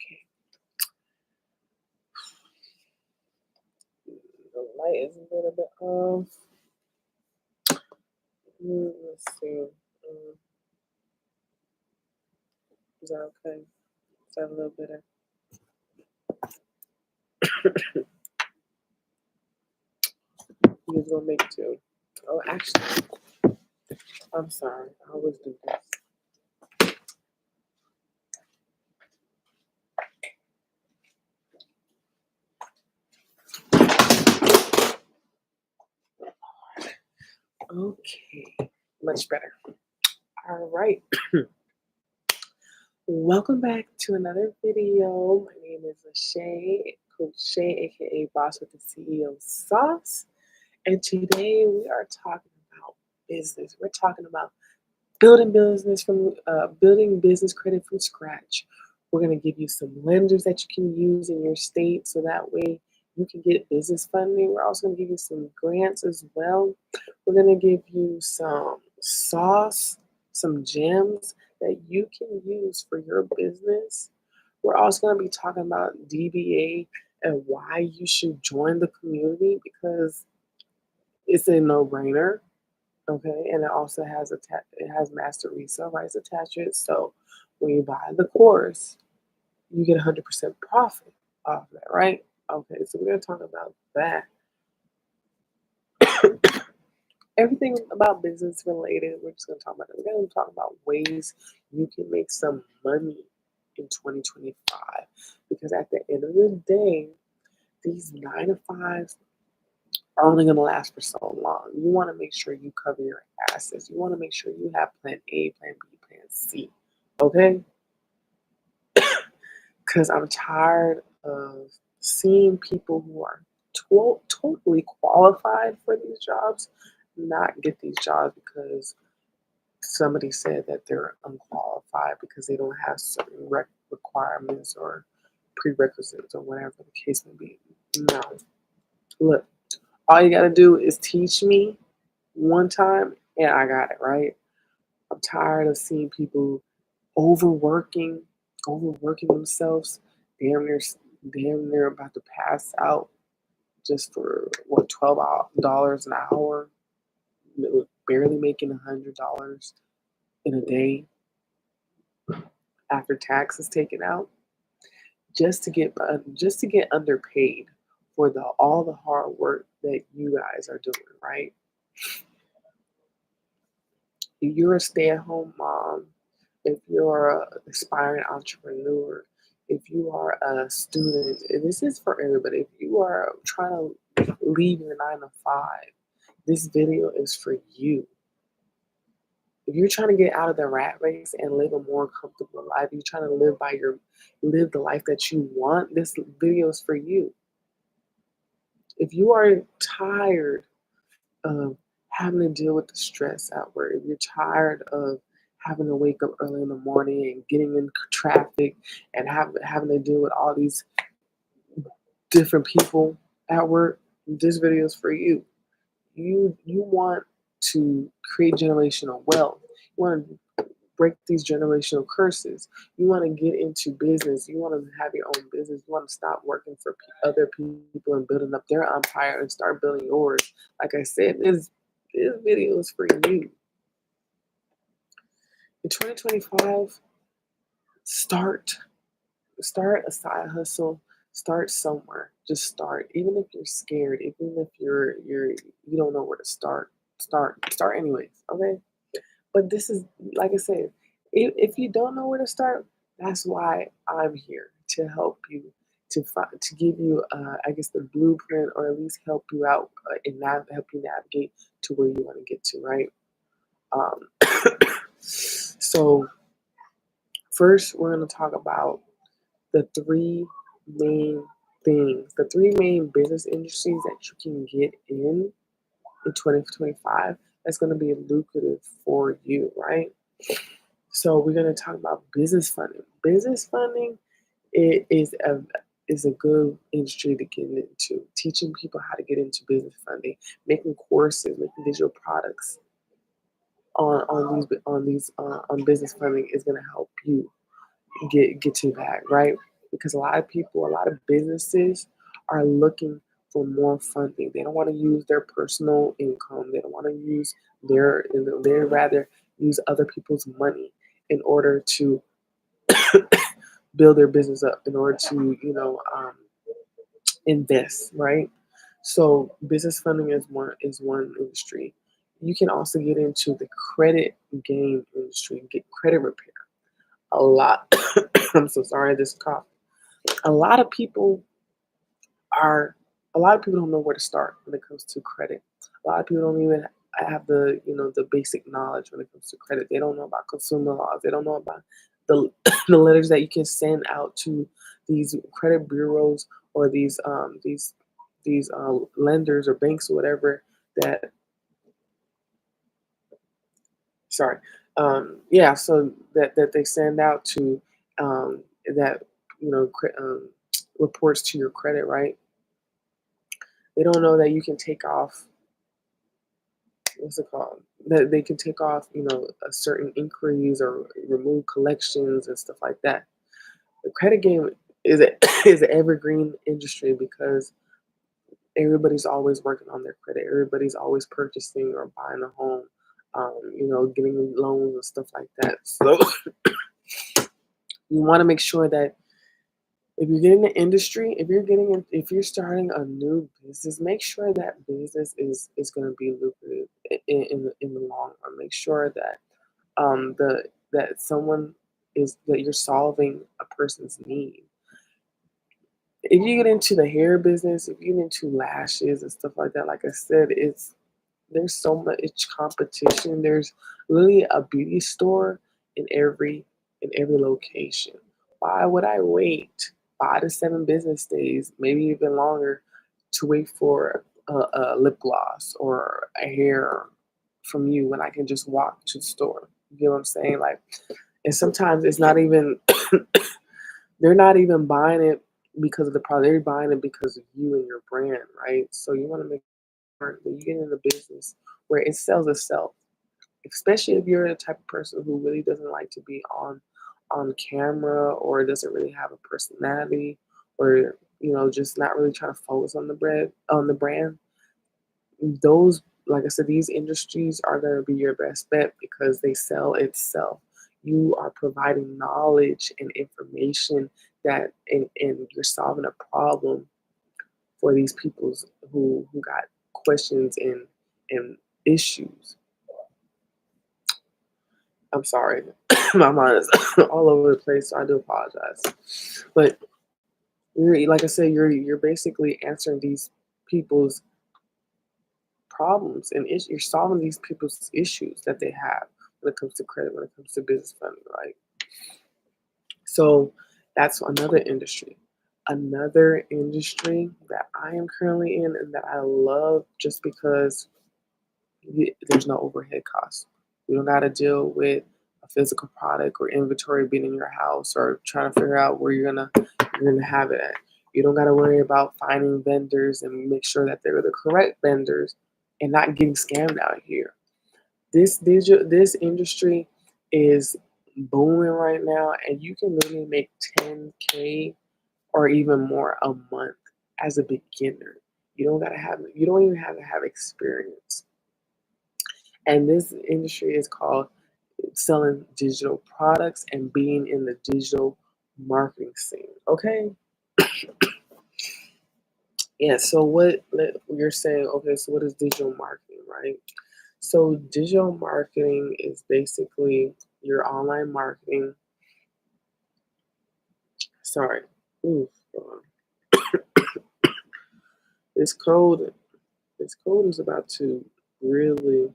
Okay. The light is a little bit off. Let's see. Is that okay? Is that a little better? You just gonna make two. Oh, actually, I'm sorry. I always do this. Okay, much better. All right. Welcome back to another video. My name is Chae, Coach Chae, aka Boss with the CEO Sauce. And today we are talking about business. We're talking about building business credit from scratch. We're going to give you some lenders that you can use in your state so that way you can get business funding. We're also going to give you some grants as well. We're going to give you some sauce, some gems that you can use for your business. We're also going to be talking about DBA and why you should join the community because it's a no-brainer. Okay, and it also has it has master resale rights attached to it. So when you buy the course, you get 100% profit off that, right? Okay, so we're gonna talk about that. Everything about business related, we're just gonna talk about it. We're gonna talk about ways you can make some money in 2025 because at the end of the day, these 9 to 5s are only going to last for so long. You want to make sure you cover your asses. You want to make sure you have plan A, plan B, plan C. Okay? Because I'm tired of seeing people who are totally qualified for these jobs not get these jobs because somebody said that they're unqualified because they don't have certain requirements or prerequisites or whatever the case may be. No. Look, all you got to do is teach me one time and I got it, right? I'm tired of seeing people overworking, overworking themselves, damn near, damn near about to pass out just for what $12 an hour, barely making $100 in a day after taxes taken out, just to get underpaid for the all the hard work that you guys are doing, right? If you're a stay-at-home mom, if you're an aspiring entrepreneur, if you are a student, and this is for everybody, if you are trying to leave your 9 to 5, this video is for you. If you're trying to get out of the rat race and live a more comfortable life, you're trying to live the life that you want, this video is for you. If you are tired of having to deal with the stress at work, if you're tired of having to wake up early in the morning and getting in traffic and having to deal with all these different people at work, this video is for you. You want to create generational wealth. You want to break these generational curses. You want to get into business. You want to have your own business. You want to stop working for other people and building up their empire and start building yours. Like I said, this video is for you. In 2025, start a side hustle. Start somewhere. Just start. Even if you're scared, even if you don't know where to start. Start anyways. Okay. But this is, like I said, if you don't know where to start, that's why I'm here to help you, to give you, I guess, the blueprint, or at least help you out and help you navigate to where you want to get to, right? Um, so first, we're going to talk about the three main the three main business industries that you can get in 2025 that's going to be lucrative for you, right? So we're going to talk about business funding. Business funding is a good industry to get into. Teaching people how to get into business funding, making courses, making digital products on business funding is going to help you get to that, right? because a lot of people, a lot of businesses are looking for more funding. They don't want to use their personal income. They don't want to use their, they rather use other people's money in order to build their business up, in order to, invest, right? So business funding is one industry. You can also get into the credit game industry, get credit repair. A lot. I'm so sorry, this cough. A lot of people are a lot of people don't know where to start when it comes to credit. A lot of people don't even have the basic knowledge when it comes to credit. They don't know about consumer laws. They don't know about the the letters that you can send out to these credit bureaus or these lenders or banks or whatever that sorry yeah, so that they send out to that reports to your credit, right? They don't know that you can take off, what's it called? That they can take off, a certain inquiries or remove collections and stuff like that. The credit game is a, is an evergreen industry because everybody's always working on their credit. Everybody's always purchasing or buying a home, getting loans and stuff like that. So you want to make sure that if you're getting the industry, if you're starting a new business, make sure that business is going to be lucrative in the long run. Make sure that the that someone is that you're solving a person's need. If you get into the hair business, if you get into lashes and stuff like that, like I said, there's so much competition. There's literally a beauty store in every location. Why would I wait 5 to 7 business days, maybe even longer, to wait for a lip gloss or a hair from you when I can just walk to the store? You get what I'm saying? Like, and sometimes it's not even they're not even buying it because of the product. They're buying it because of you and your brand, right? So you want to make sure that you get in the business where it sells itself, especially if you're the type of person who really doesn't like to be on camera or doesn't really have a personality or just not really trying to focus on the brand. Those, like I said, these industries are going to be your best bet because they sell itself. You are providing knowledge and information and you're solving a problem for these peoples who got questions and issues. I'm sorry, my mind is all over the place, so I do apologize. But like I said, you're basically answering these people's problems and you're solving these people's issues that they have when it comes to credit, when it comes to business funding, right? So that's another industry. Another industry that I am currently in and that I love just because there's no overhead costs. You don't got to deal with a physical product or inventory being in your house or trying to figure out where you're gonna have it at. You don't got to worry about finding vendors and make sure that they're the correct vendors and not getting scammed out here. This industry is booming right now, and you can literally make 10K or even more a month as a beginner. You don't even have to have experience. And this industry is called selling digital products and being in the digital marketing scene. Okay. Yeah. So you're saying, okay, so what is digital marketing, right? So digital marketing is basically your online marketing. Sorry. Ooh, this code, this code is about to really,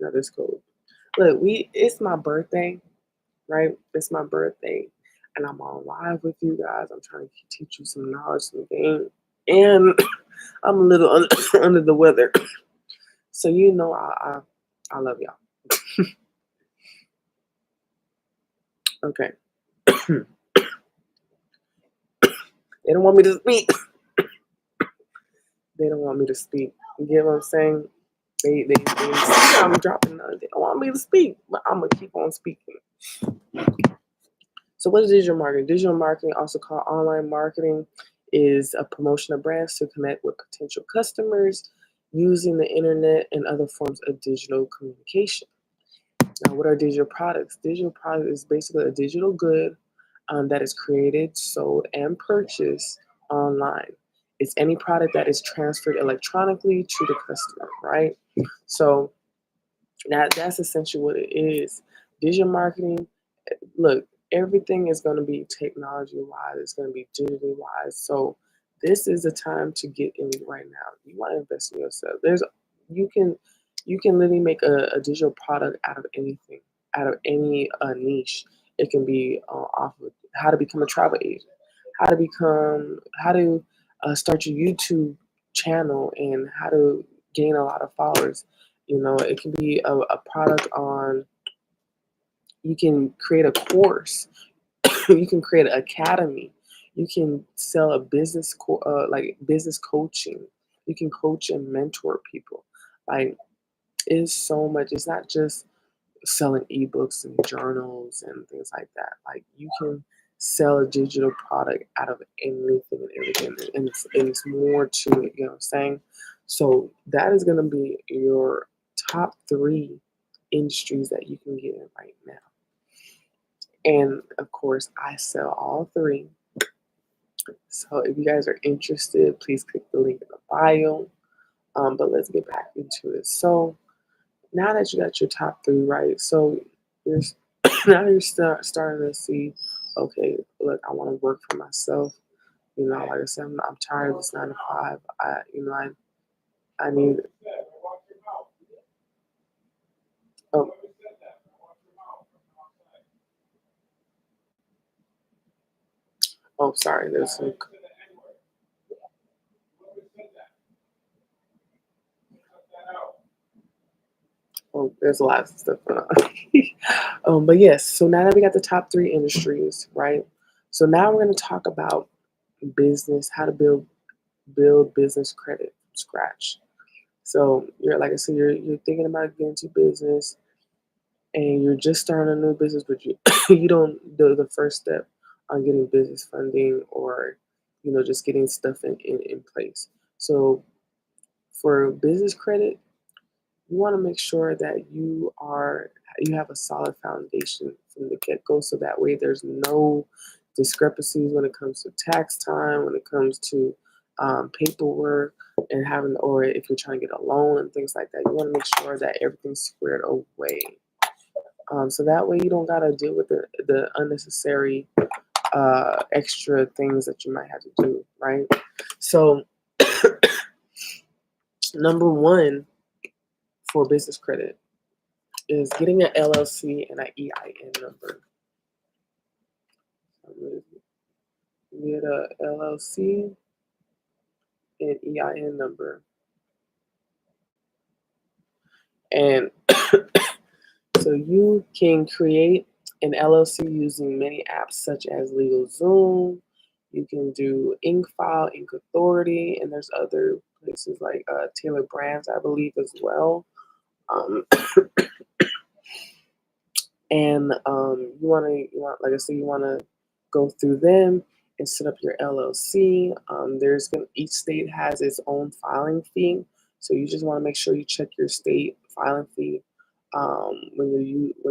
not this code. Look, it's my birthday, right? It's my birthday, and I'm on live with you guys. I'm trying to teach you some knowledge, some game, and I'm a little under the weather. So I love y'all. Okay, they don't want me to speak. They don't want me to speak. You get what I'm saying? They see I'm dropping. They don't want me to speak, but I'm gonna keep on speaking. So what is digital marketing? Digital marketing, also called online marketing, is a promotion of brands to connect with potential customers using the internet and other forms of digital communication. Now, what are digital products? Digital product is basically a digital good that is created, sold, and purchased online. It's any product that is transferred electronically to the customer, right? So that's essentially what it is. Digital marketing, look, everything is going to be technology wise, it's going to be digitally wise. So this is the time to get in right now. You want to invest in yourself. You can you can literally make a digital product out of anything, out of any niche. It can be off of how to become a travel agent, how to start your YouTube channel, and how to gain a lot of followers. It can be a product on. You can create a course. You can create an academy. You can sell a like business coaching. You can coach and mentor people. Like, it's so much. It's not just selling ebooks and journals and things like that. Like, you can sell a digital product out of anything and everything, and it's more to it. You know what I'm saying? So that is going to be your top three industries that you can get in right now. And of course, I sell all three. So if you guys are interested, please click the link in the bio. But let's get back into it. So now that you got your top three right, so you're now you're starting to see, okay, look, I want to work for myself. Like I said, I'm tired of this 9 to 5. I need. Oh, sorry. There's some. Oh, there's a lot of stuff going on. But yes, so now that we got the top three industries, right? So now we're going to talk about business, how to build business credit from scratch. So you're like I said, you're thinking about getting into business, and you're just starting a new business, but you you don't do the first step on getting business funding, or just getting stuff in place. So for business credit, you want to make sure that you have a solid foundation from the get-go, so that way there's no discrepancies when it comes to tax time, when it comes to paperwork, and having, or if you're trying to get a loan and things like that. You want to make sure that everything's squared away, so that way you don't got to deal with the unnecessary extra things that you might have to do, right? So number one for business credit is getting an LLC and an EIN number. Get a LLC and EIN number. And so you can create an LLC using many apps such as LegalZoom. You can do InkFile, Ink Authority, and there's other places like Taylor Brands, I believe, as well. Um, and like I said, you want to go through them and set up your LLC. Each state has its own filing fee, so you just want to make sure you check your state filing fee when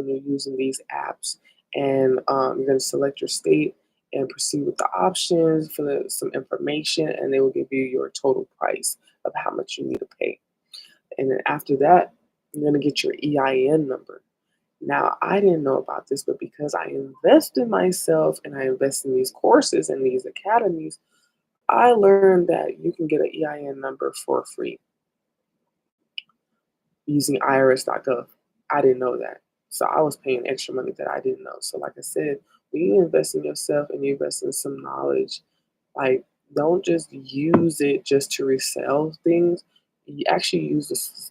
you're using these apps, and you're going to select your state and proceed with the options, fill in some information, and they will give you your total price of how much you need to pay. And then after that, you're going to get your EIN number. Now, I didn't know about this, but because I invest in myself and I invest in these courses and these academies, I learned that you can get an EIN number for free using irs.gov. I didn't know that. So I was paying extra money that I didn't know. So like I said, when you invest in yourself and you invest in some knowledge, like, don't just use it just to resell things. You actually use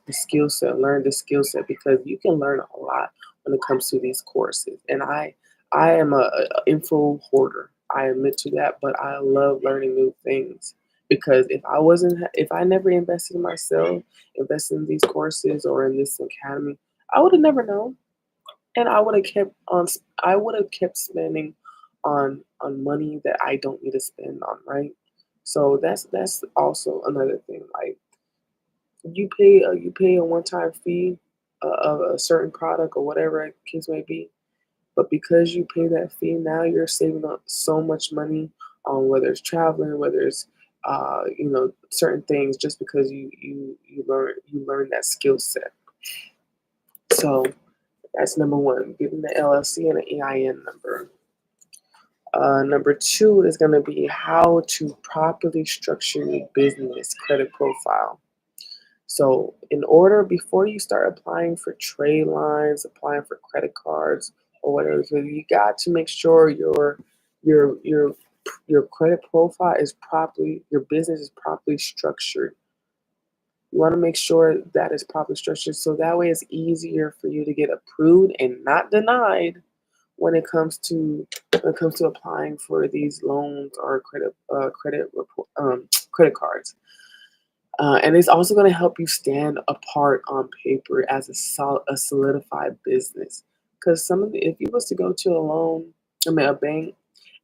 the skill set, learn the skill set, because you can learn a lot when it comes to these courses. And I am a info hoarder. I admit to that, but I love learning new things, because if I never invested in myself, invested in these courses or in this academy, I would have never known, and I would have kept spending on money that I don't need to spend on, right? So that's also another thing. Like you pay a one time fee of a certain product or whatever the case may be, but because you pay that fee, now you're saving up so much money on whether it's traveling, whether it's certain things, just because you learn that skill set. So that's number one, getting the LLC and an EIN number. Number two is going to be how to properly structure your business credit profile. So, in order before you start applying for trade lines, applying for credit cards or whatever, so you got to make sure your your your credit profile is properly, your business is properly structured. You want to make sure that is properly structured so that way it's easier for you to get approved and not denied when it comes to applying for these loans or credit cards. And it's also going to help you stand apart on paper as a solidified business. Because if you was to go to a bank,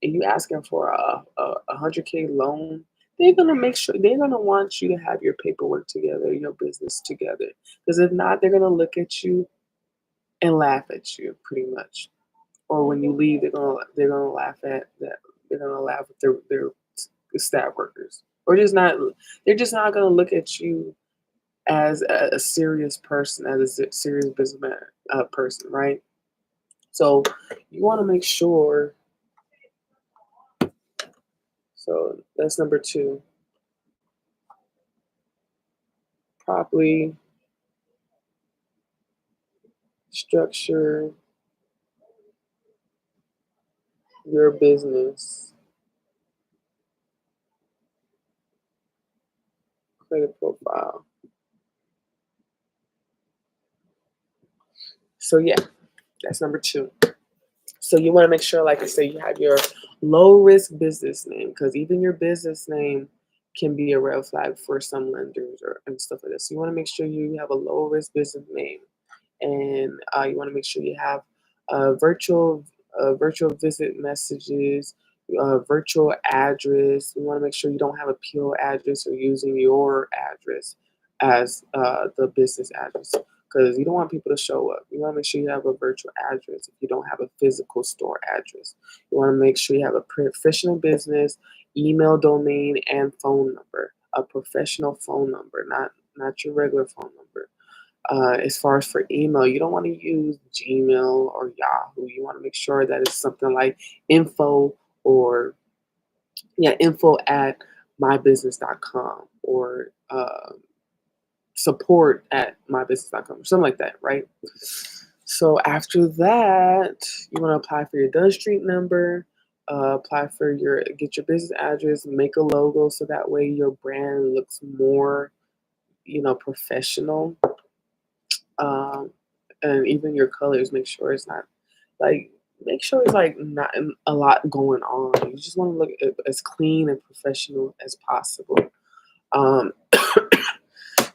and you asking for a 100K loan, they're gonna want you to have your paperwork together, your business together. Because if not, they're gonna look at you and laugh at you, pretty much. Or when you leave, they're gonna laugh at that. They're gonna laugh at their staff workers, or just not. They're just not gonna look at you as a serious person, as a serious businessman person, right? So you want to make sure. So that's number two. Properly structure your business credit profile. So yeah, that's number two. So you want to make sure, like I say, you have your low risk business name, because even your business name can be a red flag for some lenders and stuff like this. So you want to make sure you have a low risk business name, and you want to make sure you have virtual visit messages, virtual address. You want to make sure you don't have a PO address or using your address as the business address, because you don't want people to show up. You want to make sure you have a virtual address if you don't have a physical store address. You want to make sure you have a professional business email domain and phone number, a professional phone number, not your regular phone number. As far as for email, you don't want to use Gmail or Yahoo. You want to make sure that it's something like info or info at mybusiness.com or support at mybusiness.com or something like that, right? So after that, you want to apply for your Dunn Street number, get your business address, make a logo so that way your brand looks more, professional. Um, and even your colors, like make sure it's like not a lot going on. You just want to look as clean and professional as possible. Um,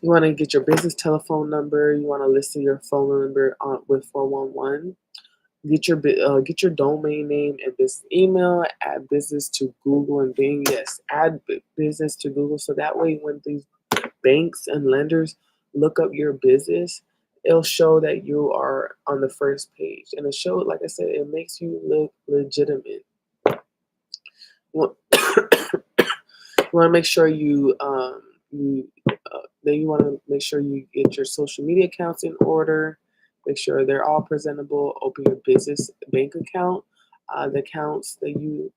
you want to get your business telephone number. You want to list your phone number with 411. Get your domain name and business email. Add business to Google and Bing. Yes, add business to Google so that way when these banks and lenders look up your business, it'll show that you are on the first page, and it shows, like I said, it makes you look legitimate. Well, you want to make sure you want to make sure you get your social media accounts in order. Make sure they're all presentable. Open your business bank account. The accounts that you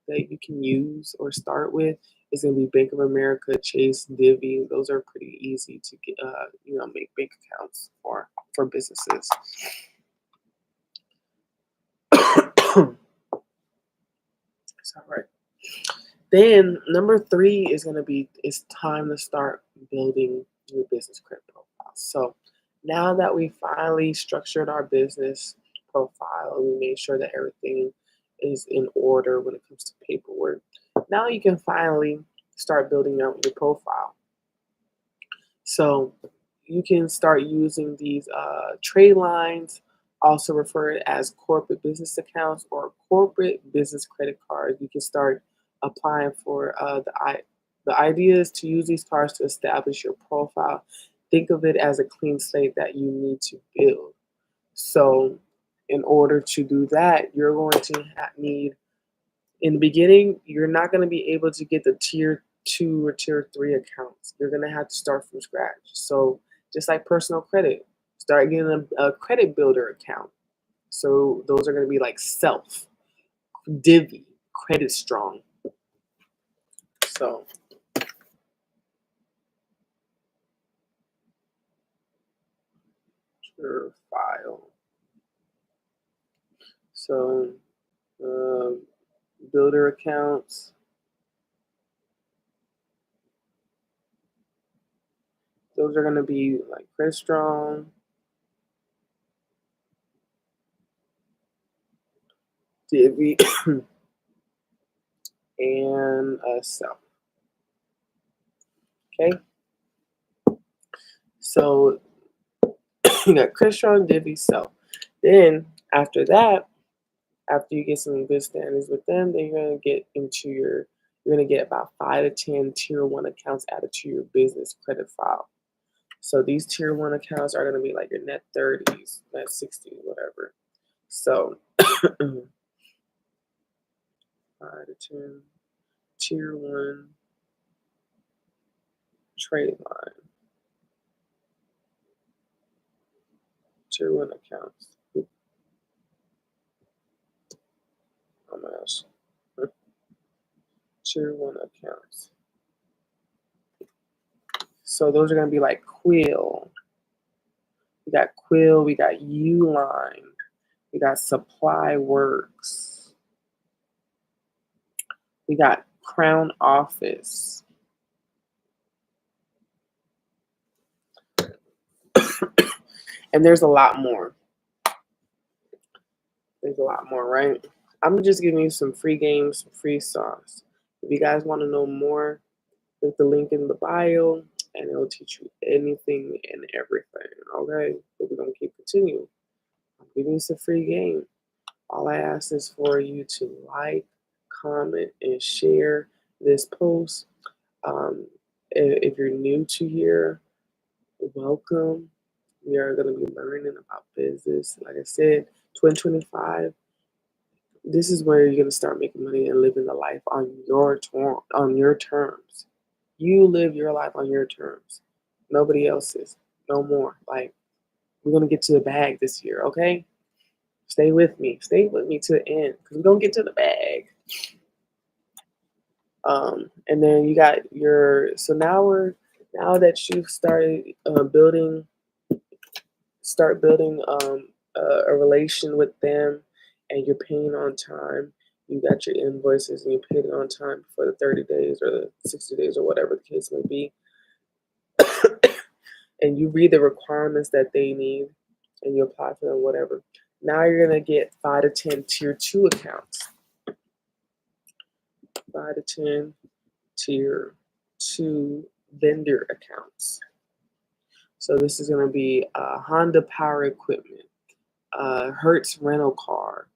can use or start with is going to be Bank of America, Chase, Divvy. Those are pretty easy to get. Make bank accounts for businesses. Is that right? Then number three is going to be, it's time to start building your business credit profile. So now that we finally structured our business profile, we made sure that everything is in order when it comes to paperwork. Now you can finally start building out your profile. So you can start using these trade lines also referred as corporate business accounts or corporate business credit cards. You can start applying for the idea is to use these cards to establish your profile. Think of it as a clean slate that you need to build. So, in order to do that, you're going to need in the beginning, you're not going to be able to get the tier two or tier three accounts. You're going to have to start from scratch. So, just like personal credit, start getting a credit builder account. So, those are going to be like self, divvy, credit strong. So, your file. So, uh, builder accounts. Those are going to be like credit strong, divvy, and self. Okay. So you got credit strong, divvy, self. Then after that, after you get some good standings with them, then you're gonna get about 5 to 10 tier one accounts added to your business credit file. So these tier one accounts are gonna be like your net 30s, net 60s, whatever. So 5 to 10 tier one trade line, tier one accounts. Oh my gosh. Tier one accounts. So those are gonna be like Quill. We got Quill, we got Uline, we got Supply Works, we got Crown Office, and there's a lot more. There's a lot more, right? I'm just giving you some free games, some free sauce. If you guys want to know more, click the link in the bio, and it'll teach you anything and everything. Okay, but we're gonna keep continuing. I'm giving you some free game. All I ask is for you to like, comment, and share this post. Um, if you're new to here, welcome. We are going to be learning about business. Like I said, 2025. This is where you're going to start making money and living the life on your terms. You live your life on your terms. Nobody else's. No more. Like we're going to get to the bag this year. Okay. Stay with me. Stay with me to the end because we're gonna get to the bag. And then you got your. So now that you've started start building a relation with them, and you're paying on time. You got your invoices and you paid it on time for the 30 days or the 60 days or whatever the case may be. And you read the requirements that they need and you apply for them, whatever. Now you're gonna get 5 to 10 tier two accounts. 5 to 10 tier two vendor accounts. So this is going to be Honda Power Equipment, Hertz Rental Car,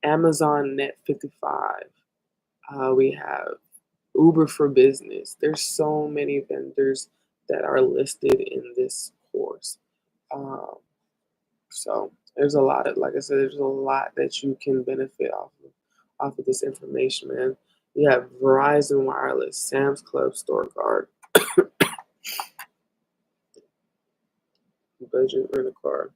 Amazon Net 55. We have Uber for Business. There's so many vendors that are listed in this course. Um, so there's a lot of, like I said, there's a lot that you can benefit off of this information, man. You have Verizon Wireless, Sam's Club Store Card, Budget Rent a Car.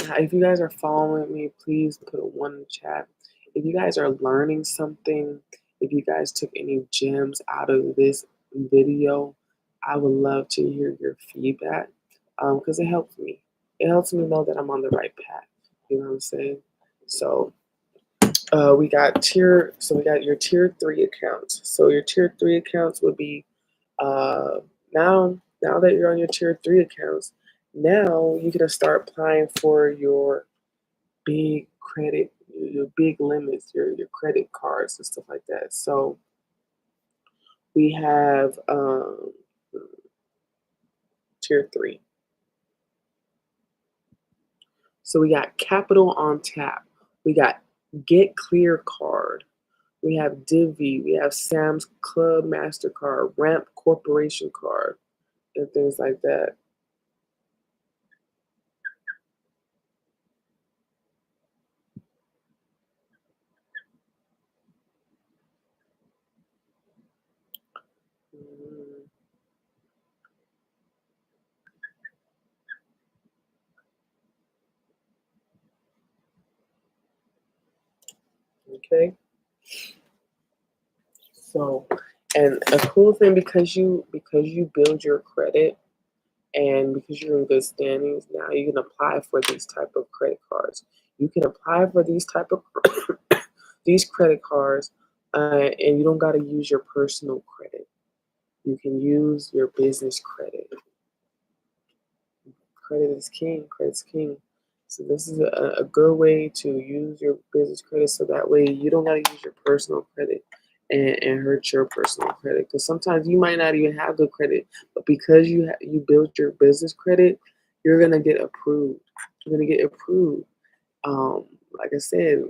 Now, if you guys are following me, please put a 1 in the chat. If you guys are learning something, if you guys took any gems out of this video, I would love to hear your feedback because it helps me. It helps me know that I'm on the right path. You know what I'm saying? So we got your tier three accounts. So your tier three accounts would be now that you're on your tier three accounts, now you're gonna start applying for your big credit, your big limits, your credit cards and stuff like that. So we have tier three. So we got Capital on Tap. We got Get Clear Card. We have Divvy. We have Sam's Club MasterCard, Ramp Corporation Card, and things like that. Mm, okay. So, and a cool thing because you build your credit and because you're in good standings, now you can apply for these type of credit cards. You can apply for these type of these credit cards, and you don't got to use your personal credit. You can use your business credit. Credit is king. Credit's king. So this is a good way to use your business credit so that way you don't gotta use your personal credit and hurt your personal credit. Because sometimes you might not even have good credit, but because you built your business credit, you're gonna get approved. You're gonna get approved. Um, like I said,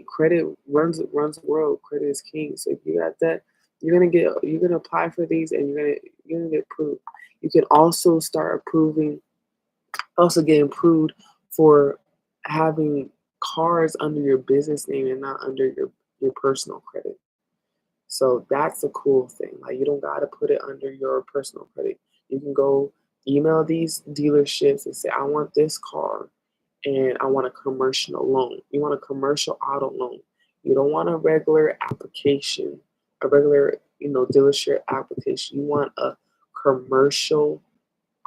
credit runs the world. Credit is king. So if you got that, you're gonna apply for these and you're gonna get approved. You can also start approving also get improved for having cars under your business name and not under your personal credit. So that's a cool thing. Like you don't gotta put it under your personal credit. You can go email these dealerships and say, I want this car and I want a commercial loan. You want a commercial auto loan. You don't want a regular application, a regular, dealership application. You want a commercial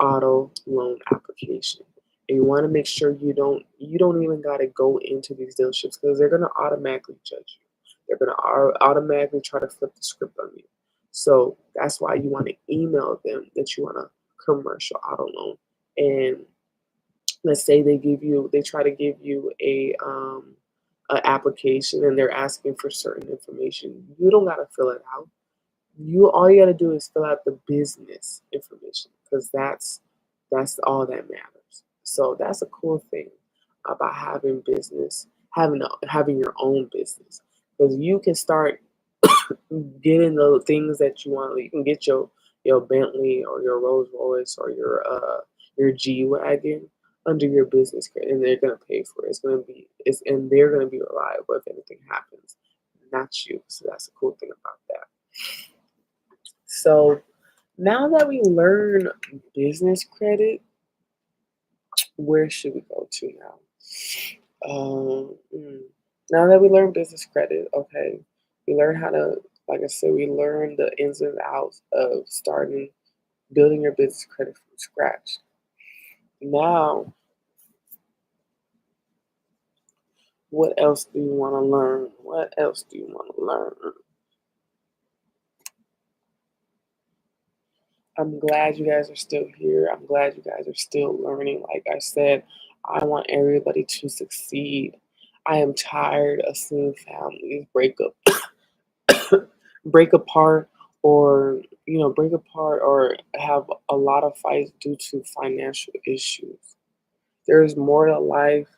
auto loan application. And you want to make sure you don't even got to go into these dealerships because they're going to automatically judge you. They're going to automatically try to flip the script on you. So that's why you want to email them that you want a commercial auto loan. And let's say they try to give you a application and they're asking for certain information. You don't got to fill it out. All you got to do is fill out the business information because that's all that matters. So that's a cool thing about having business, having your own business because you can start getting the things that you want. You can get your Bentley or your Rolls Royce or your G wagon under your business credit, and they're gonna pay for it. And they're gonna be reliable if anything happens, not you. So that's a cool thing about that. So now that we learn business credit, where should we go to now? Um, mm, Now that we learn business credit, okay, we learn how to, like I said, we learn the ins and outs of starting building your business credit from scratch. Now, what else do you want to learn? What else do you want to learn? I'm glad you guys are still here. I'm glad you guys are still learning. Like I said, I want everybody to succeed. I am tired of seeing families break apart, or break apart or have a lot of fights due to financial issues. There is more to life.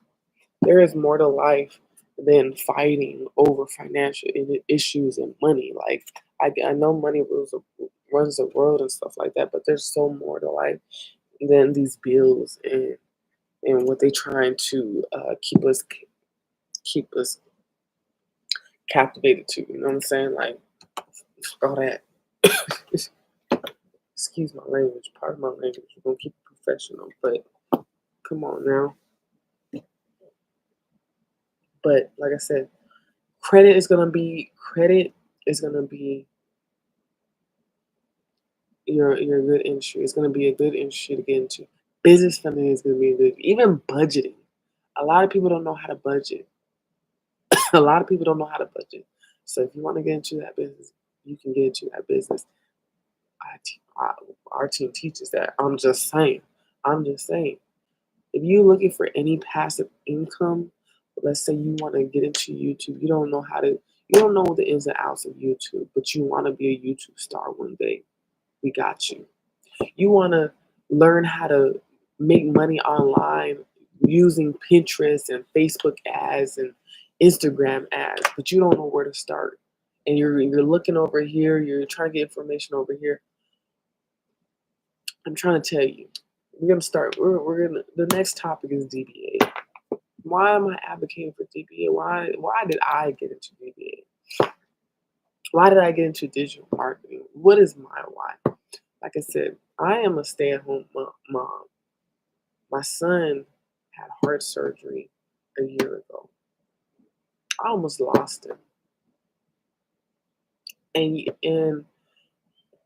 There is more to life than fighting over financial issues and money. Like I know money runs the world and stuff like that, but there's so more to life than these bills and what they trying to keep us captivated to. You know what I'm saying? Like all that. Excuse my language. Pardon my language. We're gonna keep it professional, but come on now. But like I said, credit is gonna be your good industry. It's gonna be a good industry to get into. Business funding is gonna be good. Even budgeting. A lot of people don't know how to budget. A lot of people don't know how to budget. So if you want to get into that business, you can get into that business. I, te- I, our team teaches that. I'm just saying. I'm just saying. If you're looking for any passive income, let's say you want to get into YouTube, you don't know the ins and outs of YouTube, but you want to be a YouTube star one day. We got you. You want to learn how to make money online using Pinterest and Facebook ads and Instagram ads, but you don't know where to start. And you're looking over here, you're trying to get information over here. I'm trying to tell you, we're gonna start. We're gonna. The next topic is DBA. Why am I advocating for DBA? Why did I get into DBA? Why did I get into digital marketing? What is my why? Like I said, I am a stay-at-home mom. My son had heart surgery a year ago. I almost lost him, and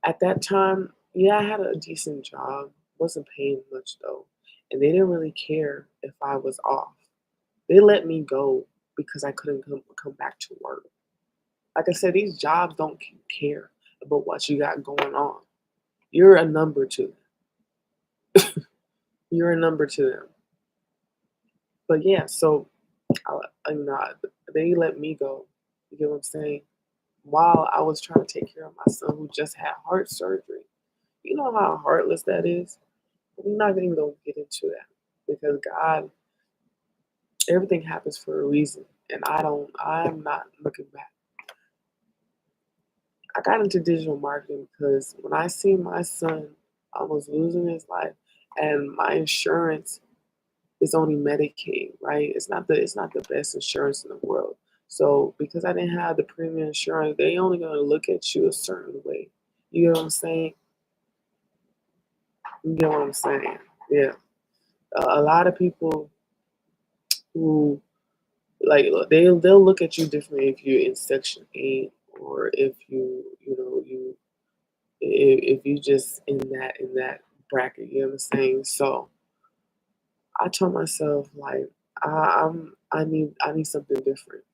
at that time, yeah, I had a decent job. Wasn't paying much though, and they didn't really care if I was off. They let me go because I couldn't come back to work. Like I said, these jobs don't care about what you got going on. You're a number to them. You're a number to them. But yeah, so you know, they let me go. You get what I'm saying? While I was trying to take care of my son who just had heart surgery. You know how heartless that is? I'm not even gonna get into that because God, everything happens for a reason, and I'm not looking back. I got into digital marketing because when I seen my son almost losing his life, and my insurance is only Medicaid, right? It's not the best insurance in the world. So because I didn't have the premium insurance, they only gonna look at you a certain way. You get what I'm saying? You get what I'm saying? Yeah. A lot of people who like they'll look at you differently if you're in Section 8 or if if you just in that bracket. You know what I'm saying? So I told myself like I need something different.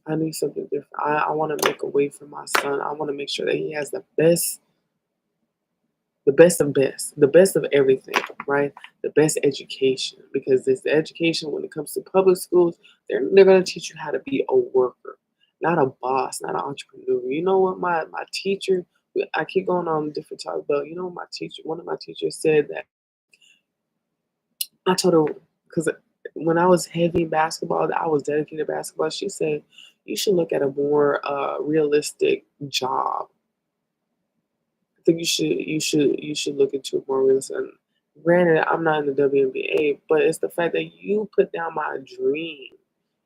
I need something different. I want to make a way for my son. I want to make sure that he has the best of best, the best of everything, right? The best education, because this education when it comes to public schools, they're gonna teach you how to be a worker, not a boss, not an entrepreneur. You know what my teacher, I keep going on different topics, but you know my teacher, one of my teachers said that I told her because when I was heavy in basketball, I was dedicated to basketball. She said you should look at a more realistic job. I think you should look into more realistic. And granted, I'm not in the WNBA, but it's the fact that you put down my dream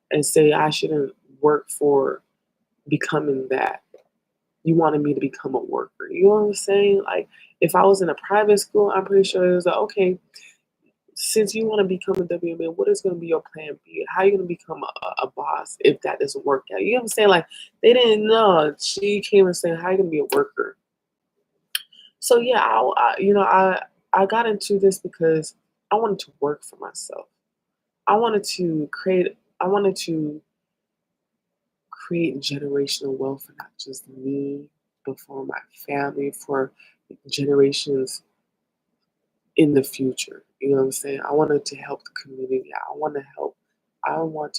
and say I shouldn't work for becoming that. You wanted me to become a worker. You know what I'm saying? Like if I was in a private school, I'm pretty sure it was like, okay, since you want to become a WNBA, what is going to be your plan B? How are you going to become a boss if that doesn't work out? You know what I'm saying? Like they didn't know. She came and said, "How are you going to be a worker?" So yeah, I got into this because I wanted to work for myself. I wanted to create. I wanted to create generational wealth for not just me, but for my family, for generations in the future. You know what I'm saying? I wanted to help the community. I want to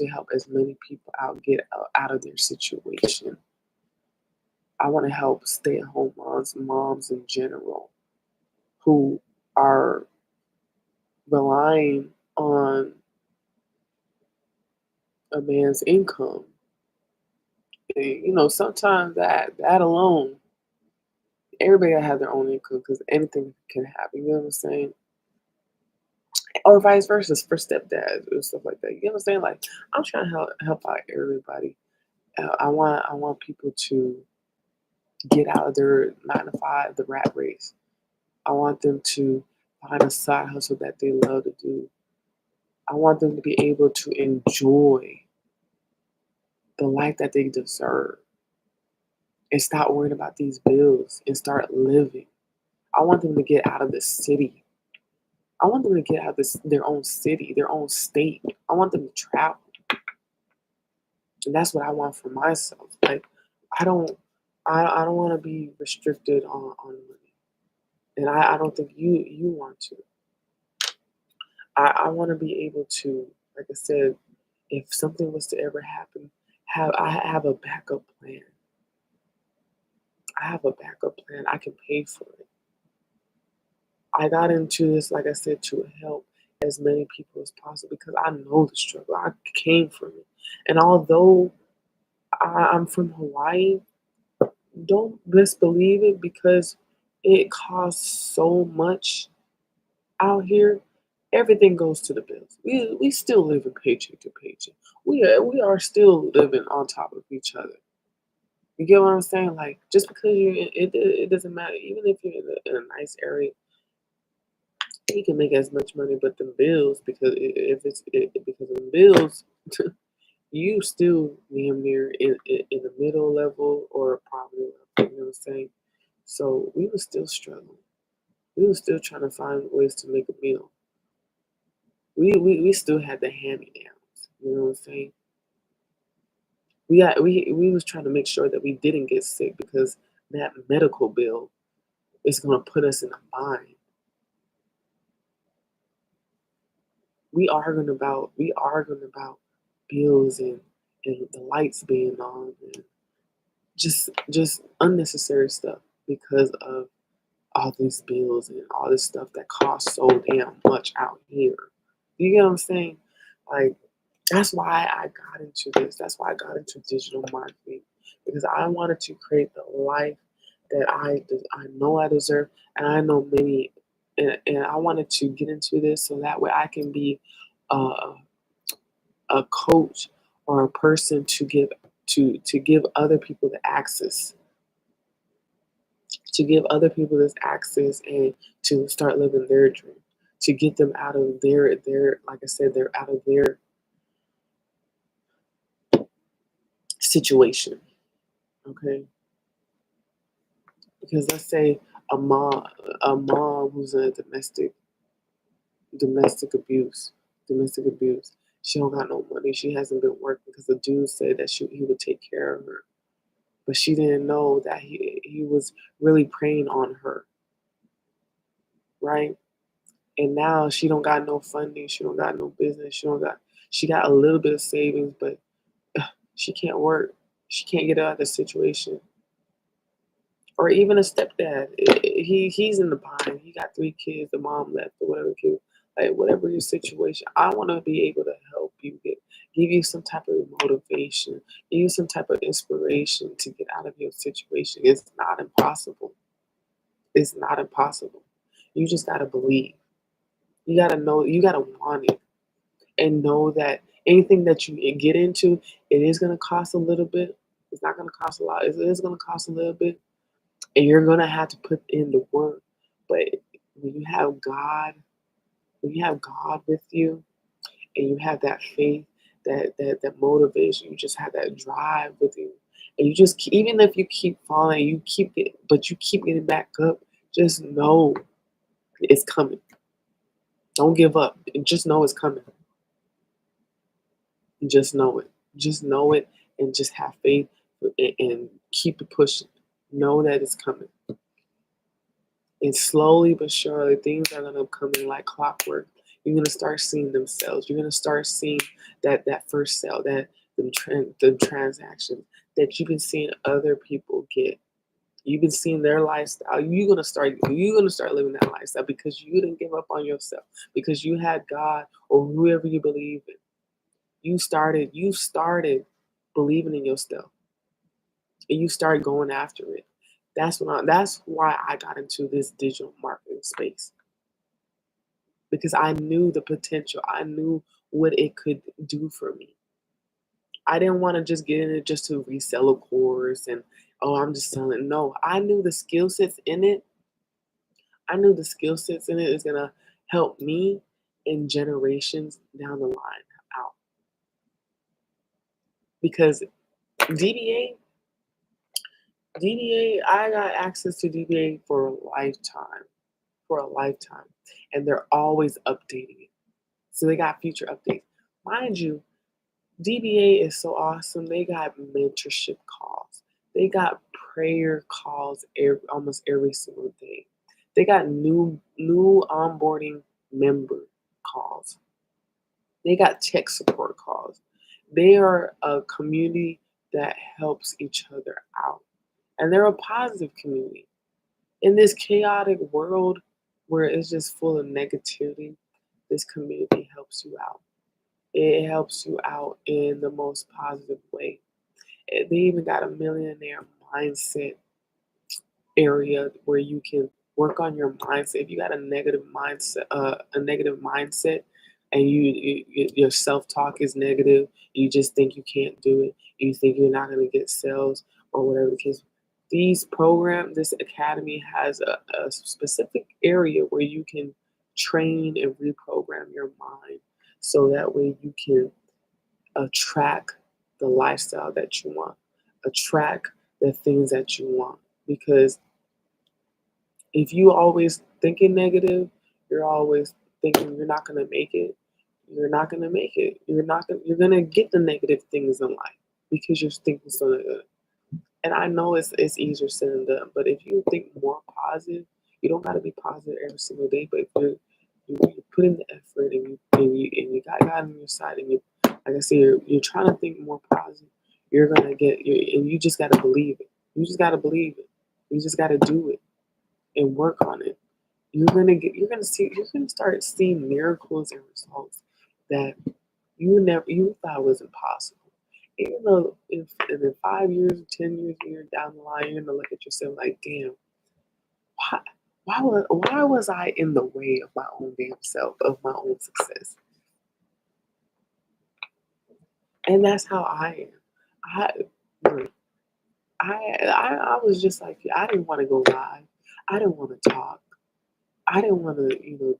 help as many people get out of their situation. I want to help stay-at-home moms in general who are relying on a man's income. And, sometimes that alone, everybody gotta have their own income because anything can happen. You know what I'm saying? Or vice versa for stepdads or stuff like that. You know what I'm saying? Like I'm trying to help out everybody. I want people to get out of their 9 to 5, the rat race. I want them to find a side hustle that they love to do. I want them to be able to enjoy the life that they deserve and stop worrying about these bills and start living. I want them to get out of the city. I want them to get out of their own city, their own state. I want them to travel. And that's what I want for myself. Like I don't I don't want to be restricted on money. And I don't think you want to. I want to be able to, like I said, if something was to ever happen, have a backup plan. I have a backup plan. I can pay for it. I got into this, like I said, to help as many people as possible because I know the struggle. I came from it. And although I'm from Hawaii, don't misbelieve it because it costs so much out here. Everything goes to the bills. We still living paycheck to paycheck. We are still living on top of each other. You get what I'm saying? Like just because it doesn't matter. Even if you're in a nice area, you can make as much money, but the bills because because of the bills, you still damn near in the middle level or poverty level. You know what I'm saying? So we were still struggling. We were still trying to find ways to make a meal. We still had the hand me downs. You know what I'm saying? We was trying to make sure that we didn't get sick because that medical bill is gonna put us in a bind. We arguing about bills and the lights being on and just unnecessary stuff because of all these bills and all this stuff that costs so damn much out here. You get what I'm saying? Like that's why I got into this. That's why I got into digital marketing because I wanted to create the life that I know I deserve, and I know many, and I wanted to get into this so that way I can be uh, a coach or a person to give other people the access to give other people this access and to start living their dream to get them out of their like I said they're out of their situation. Okay, because let's say a mom a mom who's in a domestic abuse domestic abuse, she don't got no money, she hasn't been working because the dude said that he would take care of her, but she didn't know that he was really preying on her, right? And now she don't got no funding, she don't got no business, she got a little bit of savings, but she can't work. She can't get out of the situation. Or even a stepdad. He's in the bind. He got 3 kids, the mom left or whatever kid. Like whatever your situation, I want to be able to help you give you some type of motivation, give you some type of inspiration to get out of your situation. It's not impossible. It's not impossible. You just gotta believe. You gotta know. You gotta want it. And know that anything that you get into, it is going to cost a little bit. It's not going to cost a lot. It is going to cost a little bit, and you're going to have to put in the work. But when you have God, when you have God with you, and you have that faith, that motivation, you just have that drive with you, and you just even if you keep falling, but you keep getting back up. Just know it's coming. Don't give up. Just know it's coming. Just know it. Just know it and just have faith and keep it pushing. Know that it's coming. And slowly but surely, things are gonna come in like clockwork. You're gonna start seeing themselves. You're gonna start seeing that first sale, that the transactions that you've been seeing other people get. You've been seeing their lifestyle. You're gonna start living that lifestyle because you didn't give up on yourself, because you had God or whoever you believe in. You started believing in yourself and you started going after it. That's why I got into this digital marketing space because I knew the potential. I knew what it could do for me. I didn't want to just get in it just to resell a course and oh I'm just selling. No, I knew the skill sets in it. I knew the skill sets in it is gonna help me in generations down the line out because DBA I got access to DBA for a lifetime, and they're always updating it. So they got future updates. Mind you, DBA is so awesome. They got mentorship calls. They got prayer calls almost every single day. They got new onboarding member calls. They got tech support calls. They are a community that helps each other out. And they're a positive community. In this chaotic world where it's just full of negativity, this community helps you out. It helps you out in the most positive way. They even got a millionaire mindset area where you can work on your mindset. If you got a negative mindset, and your self talk is negative, you just think you can't do it, you think you're not going to get sales or whatever the case. This academy has a specific area where you can train and reprogram your mind so that way you can attract the lifestyle that you want, attract the things that you want. Because if you always thinking negative, you're always thinking you're not gonna make it. You're not gonna make it. You're gonna get the negative things in life because you're thinking so negative. And I know it's easier said than done, but if you think more positive, you don't gotta be positive every single day. But if you put in the effort and you got God on your side and you, like I said, you're trying to think more positive, you're gonna and you just gotta believe it. You just gotta believe it. You just gotta do it and work on it. You're gonna start seeing miracles and results that you thought was impossible. Even though if in 5 years, 10 years, years down the line, you're gonna look at yourself like, damn, why why was I in the way of my own damn self, of my own success? And that's how I am. I look, I was just like you. I didn't want to go live. I didn't want to talk. I didn't want to,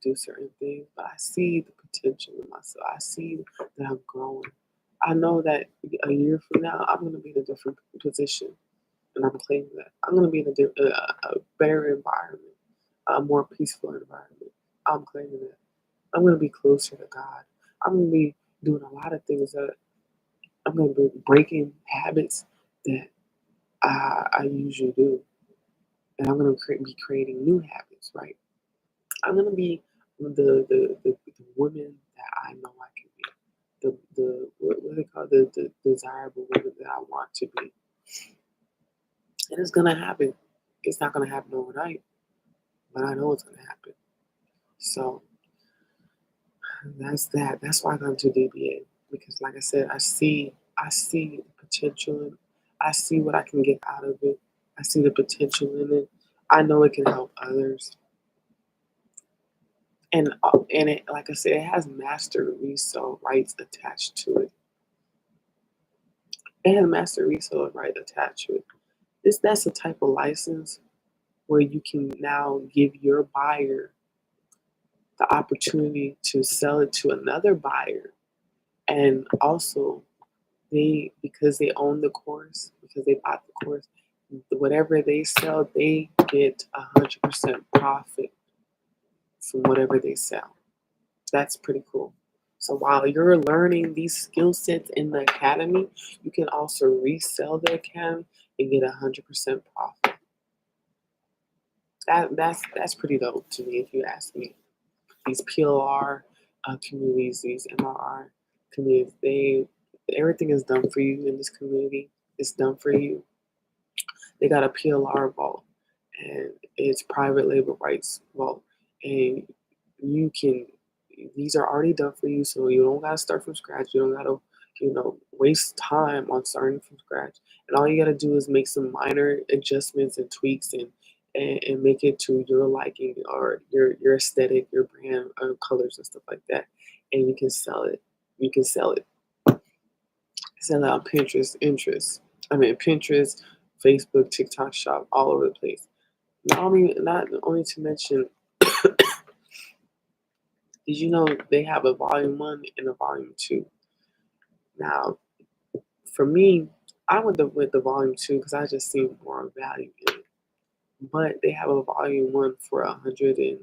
do certain things, but I see the potential in myself. I see that I'm growing. I know that a year from now, I'm going to be in a different position, and I'm claiming that. I'm going to be in a better environment, a more peaceful environment. I'm claiming that. I'm going to be closer to God. I'm going to be doing a lot of things that I'm going to be breaking habits that I usually do, and I'm going to be creating new habits, right? I'm gonna be the woman that I know I can be. The what they call the desirable woman that I want to be. And it's gonna happen. It's not gonna happen overnight, but I know it's gonna happen. So that's that. That's why I got into DBA. Because like I said, I see the potential in, I see what I can get out of it. I see the potential in it. I know it can help others. And it, like I said, it has master resale rights attached to it. It has master resale right attached to it. That's a type of license where you can now give your buyer the opportunity to sell it to another buyer, and also because they own the course, because they bought the course, whatever they sell, they get 100% profit from whatever they sell. That's pretty cool. So while you're learning these skill sets in the academy, you can also resell the academy and get 100% profit. That's pretty dope to me, if you ask me. These PLR communities, these MRR communities, everything is done for you in this community. It's done for you. They got a PLR vault, and it's private label rights vault, and you can. These are already done for you, so you don't gotta start from scratch. You don't gotta, waste time on starting from scratch. And all you gotta do is make some minor adjustments and tweaks, and make it to your liking or your aesthetic, your brand, colors and stuff like that, and you can sell it. You can sell it. Sell it on Pinterest, Facebook, TikTok Shop, all over the place. Not only to mention, did you know they have a volume 1 and a volume 2? Now, for me, I went with the volume 2 because I just seen more value in it. But they have a volume 1 for $111.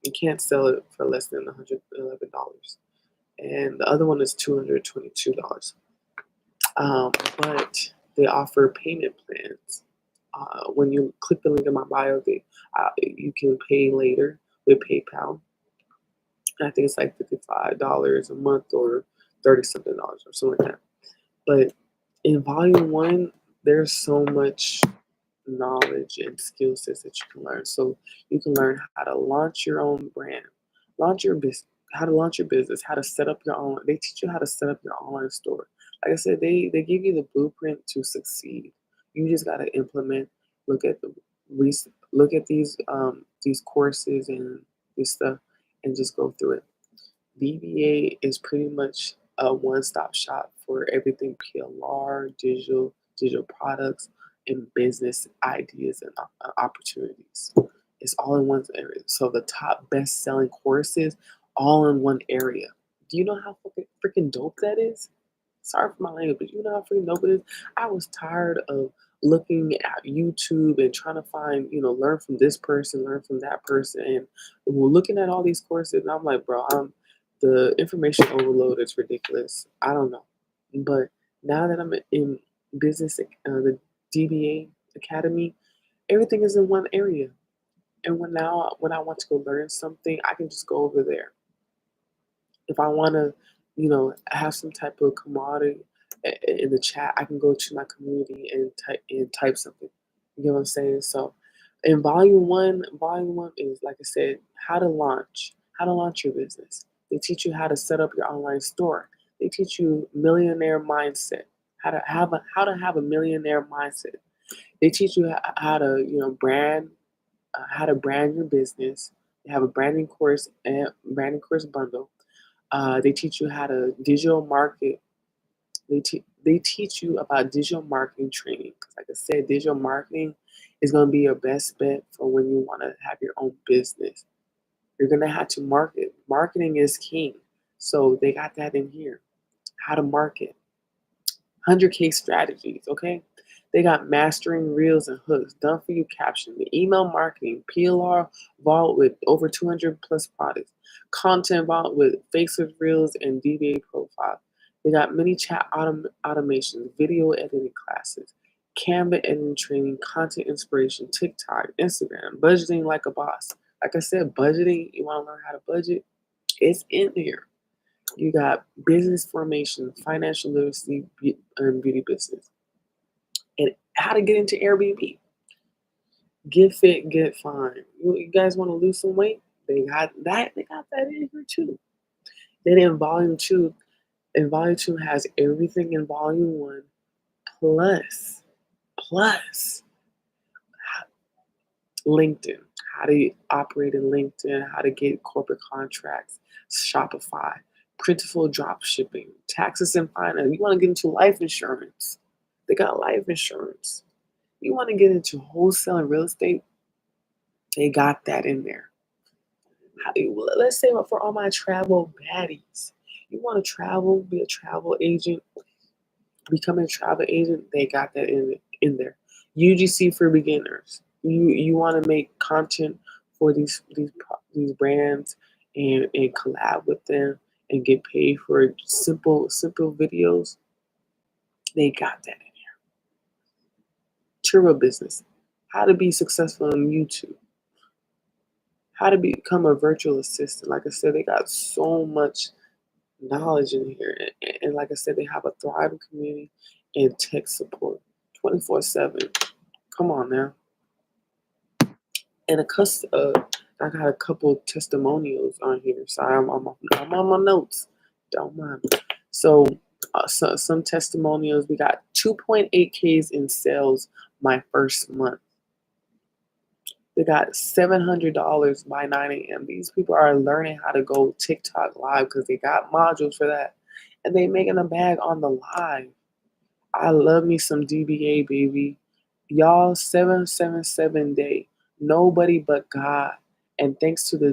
You can't sell it for less than $111. And the other one is $222. But they offer payment plans. When you click the link in my bio, you can pay later with PayPal. I think it's like $55 a month or 30 something dollars or something like that. But in volume 1, there's so much knowledge and skill sets that you can learn. So you can learn how to launch your own brand, launch your business, how to launch your business, how to set up your own. They teach you how to set up your online store. Like I said, they give you the blueprint to succeed. You just got to implement. Look at the look at these courses and this stuff, and just go through it. BBA is pretty much a one-stop shop for everything PLR, digital products, and business ideas and opportunities. It's all in one area. So the top best-selling courses, all in one area. Do you know how fucking freaking dope that is? Sorry for my language, but you know how freaking dope it is? I was tired of looking at YouTube and trying to find, learn from this person, learn from that person, and we're looking at all these courses, and I'm like, bro, the information overload is ridiculous. I don't know, but now that I'm in business, the DBA Academy, everything is in one area, and when I want to go learn something, I can just go over there. If I want to, have some type of commodity in the chat, I can go to my community and type something. You get what I'm saying? So, in volume one is, like I said, how to launch your business. They teach you how to set up your online store. They teach you millionaire mindset, how to have a millionaire mindset. They teach you how to how to brand your business. They have a branding course bundle. They teach you how to digital market. They teach you about digital marketing training. Because, like I said, digital marketing is going to be your best bet for when you want to have your own business. You're going to have to market. Marketing is king. So they got that in here. How to market. 100K strategies, okay? They got mastering reels and hooks, done for you caption, the email marketing, PLR vault with over 200 plus products, content vault with Facebook reels and DBA profile. They got mini chat automation, video editing classes, Canva editing training, content inspiration, TikTok, Instagram, budgeting like a boss. Like I said, budgeting, you want to learn how to budget? It's in there. You got business formation, financial literacy, and beauty business, and how to get into Airbnb. Get fit, get fine. You guys want to lose some weight? They got that. They got that in here too. Then in volume two has everything in volume one plus LinkedIn. How to operate in LinkedIn, how to get corporate contracts, Shopify, printful drop shipping, taxes and finance. You want to get into life insurance. They got life insurance. You want to get into wholesale and real estate. They got that in there. Let's say for all my travel baddies. You want to travel, be a travel agent, becoming a travel agent, they got that in there. UGC for beginners. You want to make content for these brands and collab with them and get paid for simple videos. They got that in here. Turbo business. How to be successful on YouTube. How to become a virtual assistant. Like I said, they got so much knowledge in here. And like I said, they have a thriving community and tech support 24/7. Come on now. And I got a couple testimonials on here. Sorry, I'm on my notes. Don't mind me. So, some testimonials. We got 2.8Ks in sales my first month. They got $700 by 9 a.m. These people are learning how to go TikTok live because they got modules for that. And they making a bag on the live. I love me some DBA, baby. Y'all, 777 day. Nobody but God. And thanks to the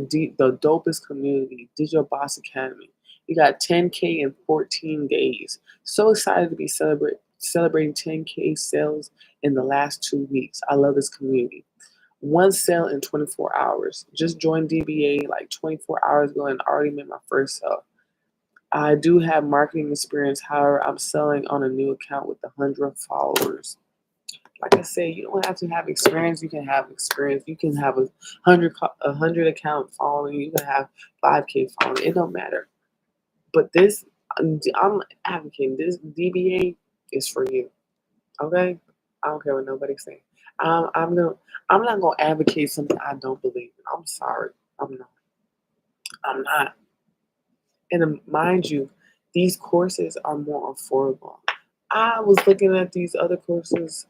dopest community, Digital Boss Academy. You got 10K in 14 days. So excited to be celebrating 10K sales in the last 2 weeks. I love this community. One sale in 24 hours. Just joined DBA like 24 hours ago and already made my first sale. I do have marketing experience. However, I'm selling on a new account with 100 followers. Like I said, you don't have to have experience. You can have experience. You can have a hundred account following. You can have 5K following. It don't matter. But I'm advocating this DBA is for you. Okay, I don't care what nobody's saying. I'm gonna I'm not gonna advocate something I don't believe in. I'm sorry. I'm not. I'm not. And mind you, these courses are more affordable. I was looking at these other courses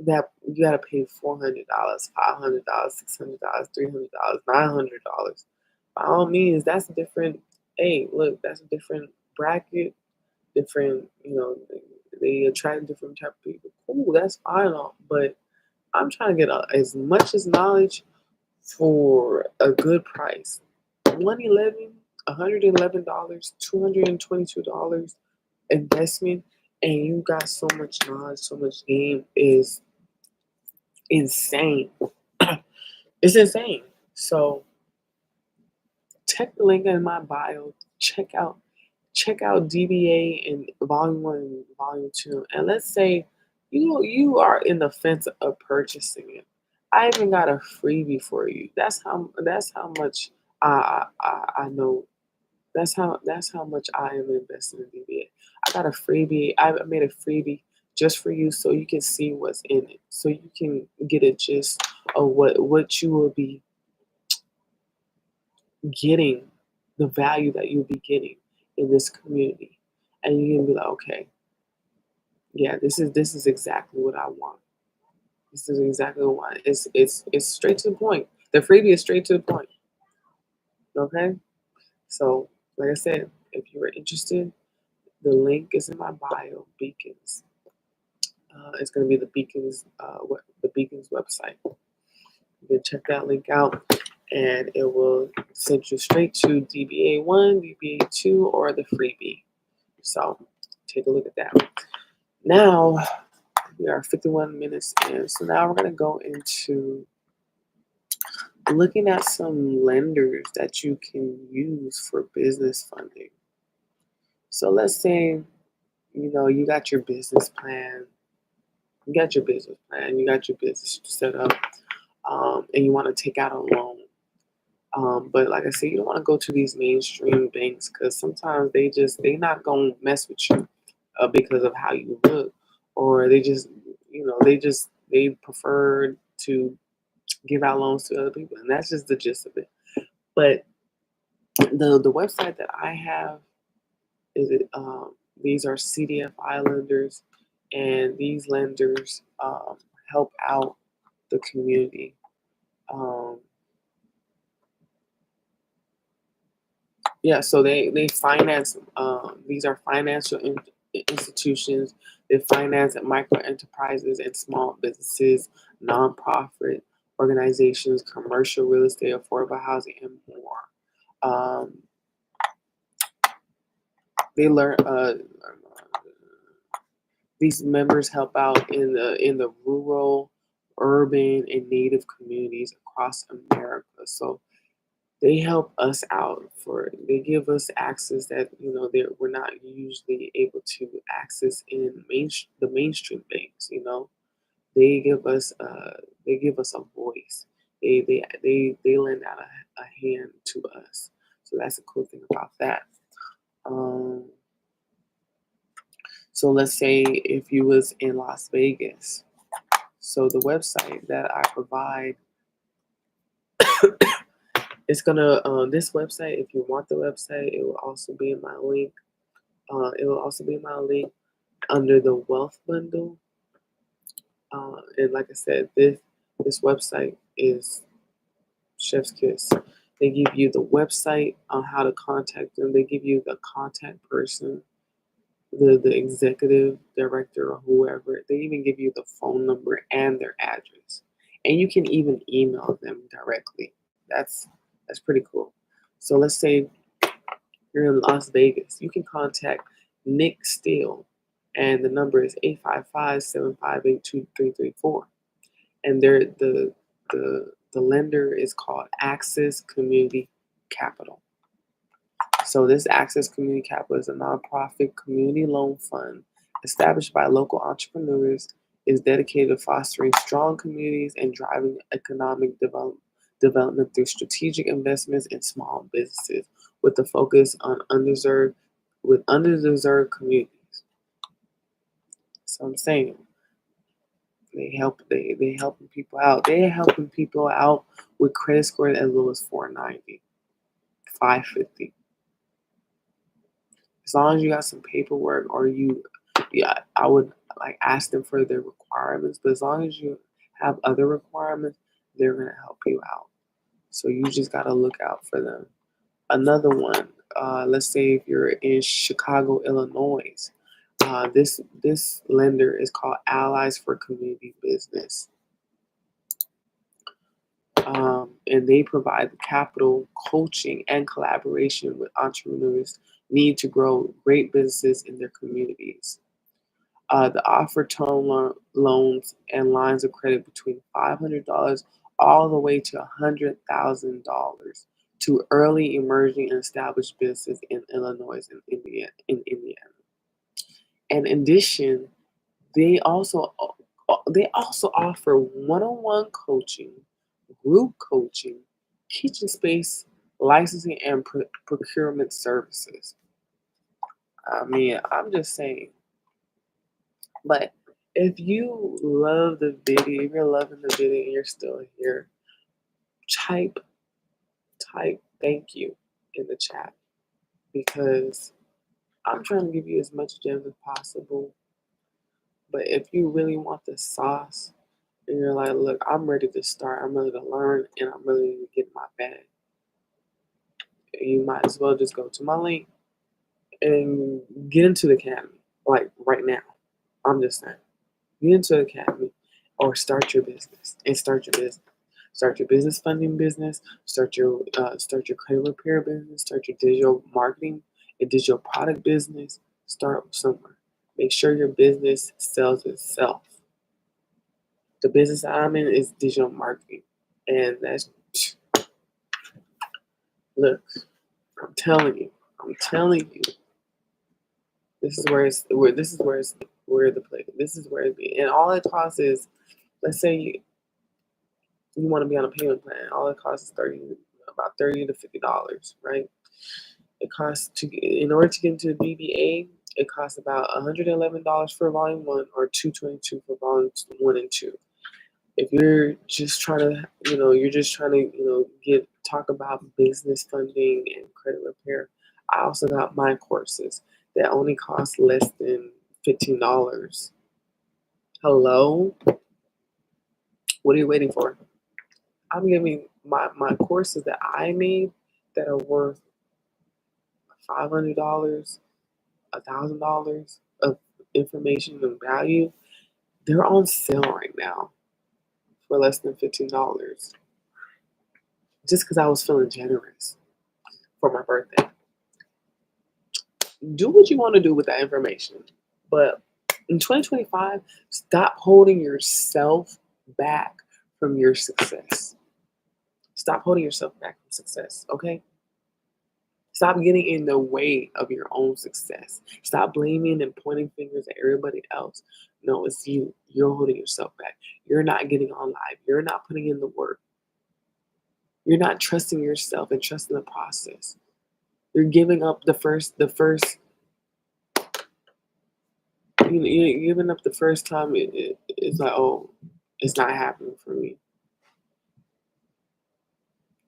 that you gotta pay $400, $500, $600, $300, $900. By all means, that's a different. Hey, look, that's a different bracket, different. They attract different type of people. Cool, that's fine, but I'm trying to get as much as knowledge for a good price. 111, $111, $222 investment, and you got so much knowledge, so much game is insane. It's insane. So check the link in my bio. Check out DBA in Volume 1 and Volume 2. And let's say you are in the fence of purchasing it. I even got a freebie for you. That's how much I know. That's how much I am investing in DBA. I got a freebie. I made a freebie just for you so you can see what's in it. So you can get a gist of what you will be getting, the value that you'll be getting in this community. And you can be like, okay, yeah, this is exactly what I want. This is exactly what I want. It's straight to the point. The freebie is straight to the point. Okay? So, like I said, if you are interested, the link is in my bio, Beacons. It's going to be the Beacons website. You can check that link out, and it will send you straight to DBA 1, DBA 2, or the freebie. So take a look at that. Now we are 51 minutes in. So now we're going to go into looking at some lenders that you can use for business funding. So let's say, you got your business plan. You got your business set up, and you want to take out a loan. But like I said, you don't want to go to these mainstream banks because sometimes they not gonna mess with you because of how you look, or they prefer to give out loans to other people, and that's just the gist of it. But the website that I have is these are CDFI lenders, and these lenders help out the community. Um, Yeah, so they finance. These are financial institutions. They finance micro enterprises and small businesses, nonprofit organizations, commercial real estate, affordable housing, and more. Um, they learn. These members help out in the rural, urban, and native communities across America. So they help us out. They give us access that we're not usually able to access in the mainstream banks. They give us a voice. They lend out a hand to us. So that's a cool thing about that. um, so let's say if you was in Las Vegas, so the website that I provide, it's gonna this website, if you want the website, it will also be in my link. It will also be in my link under the wealth bundle. And like I said, this website is Chef's Kiss. They give you the website on how to contact them. They give you the contact person, the executive director or whoever. They even give you the phone number and their address, and you can even email them directly. That's pretty cool. So let's say you're in Las Vegas, you can contact Nick Steele, and the number is 855-758-2334. And the lender is called Access Community Capital. So this Access Community Capital is a nonprofit community loan fund established by local entrepreneurs, is dedicated to fostering strong communities and driving economic development through strategic investments in small businesses with the focus on underdeserved communities. So I'm saying They helping people out. They're helping people out with credit scores as low as 490, 550. As long as you got some paperwork or yeah, I would like ask them for their requirements. But as long as you have other requirements, they're gonna help you out. So you just gotta look out for them. Another one, let's say if you're in Chicago, Illinois, this lender is called Allies for Community Business, and they provide the capital, coaching, and collaboration with entrepreneurs need to grow great businesses in their communities. The offer loans and lines of credit between $500 all the way to $100,000 to early emerging and established businesses in Illinois and Indiana. And in addition, they also they also offer one-on-one coaching, group coaching, kitchen space licensing, and procurement services. I mean, I'm just saying. But if you love the video, if you're loving the video and you're still here, type type thank you in the chat because I'm trying to give you as much gems as possible. But if you really want the sauce and you're like, look, I'm ready to start, I'm ready to learn, and I'm ready to get in my bag, you might as well just go to my link and get into the academy, like right now. I'm just saying. Get into the academy or start your business and start your business. Start your business funding business, start your credit repair business, start your digital marketing and digital product business. Start somewhere. Make sure your business sells itself. The business I'm in is digital marketing. And that's look, I'm telling you, this is where the play. This is where it be. And all it costs is, let's say you want to be on a payment plan. All it costs is about $30 to $50, right? It costs in order to get into the BBA, it costs about $111 for volume one or $222 for volume one and two. If you're just trying to, talk about business funding and credit repair, I also got my courses that only cost less than $15. Hello? What are you waiting for? I'm giving my courses that I made that are worth $500, $1,000 of information and value. They're on sale right now for less than $15, just because I was feeling generous for my birthday. Do what you want to do with that information, but in 2025, stop holding yourself back from your success. Stop holding yourself back from success, okay? Stop getting in the way of your own success. Stop blaming and pointing fingers at everybody else. No, it's you. You're holding yourself back. You're not getting on live. You're not putting in the work. You're not trusting yourself and trusting the process. You're giving up you're giving up the first time. It's like, oh, it's not happening for me.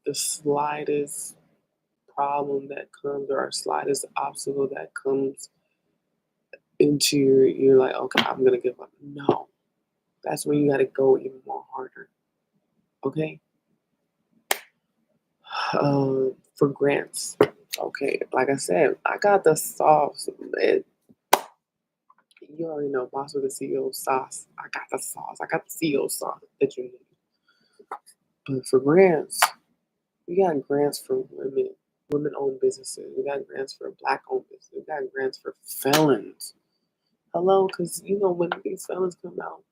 The slightest problem that comes or slightest obstacle that comes into you're like, okay, I'm gonna give up. No, that's when you gotta go even more harder. Okay. For grants. Okay, like I said, I got the sauce. You already know, boss with the CEO sauce. I got the sauce. I got the CEO sauce that you need. But for grants, we got grants for women-owned businesses. We got grants for black-owned businesses. We got grants for felons. Hello, because when these felons come out,